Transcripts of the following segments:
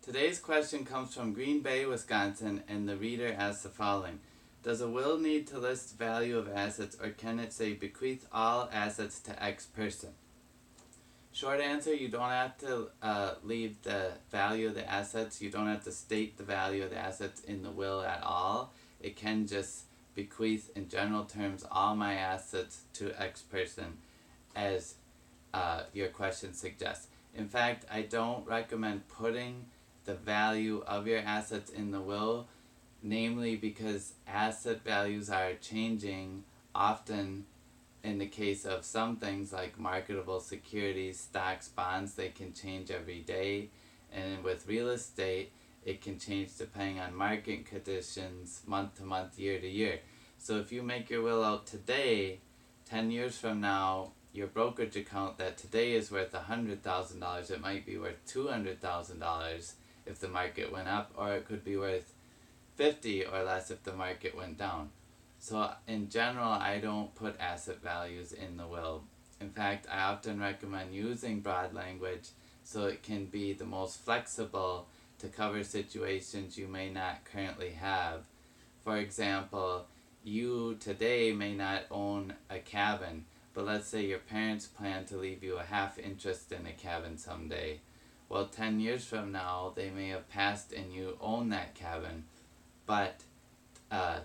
Today's question comes from Green Bay, Wisconsin, and the reader asks the following. Does a will need to list value of assets, or can it say bequeath all assets to X person? Short answer, you don't have to leave the value of the assets. You don't have to state the value of the assets in the will at all. It can just bequeath in general terms all my assets to X person, as your question suggests. In fact, I don't recommend putting the value of your assets in the will, namely because asset values are changing often. In the case of some things like marketable securities, stocks, bonds, they can change every day. And with real estate, it can change depending on market conditions, month to month, year to year. So if you make your will out today, 10 years from now, your brokerage account that today is worth $100,000, it might be worth $200,000 if the market went up, or it could be worth 50 or less if the market went down. So in general, I don't put asset values in the will. In fact, I often recommend using broad language so it can be the most flexible to cover situations you may not currently have. For example, you today may not own a cabin, but let's say your parents plan to leave you a half interest in a cabin someday. Well, 10 years from now, they may have passed and you own that cabin, but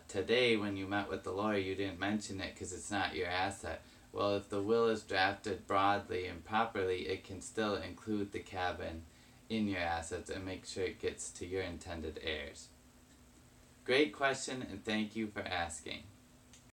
today when you met with the lawyer you didn't mention it because it's not your asset. Well, if the will is drafted broadly and properly, it can still include the cabin in your assets and make sure it gets to your intended heirs. Great question, and thank you for asking.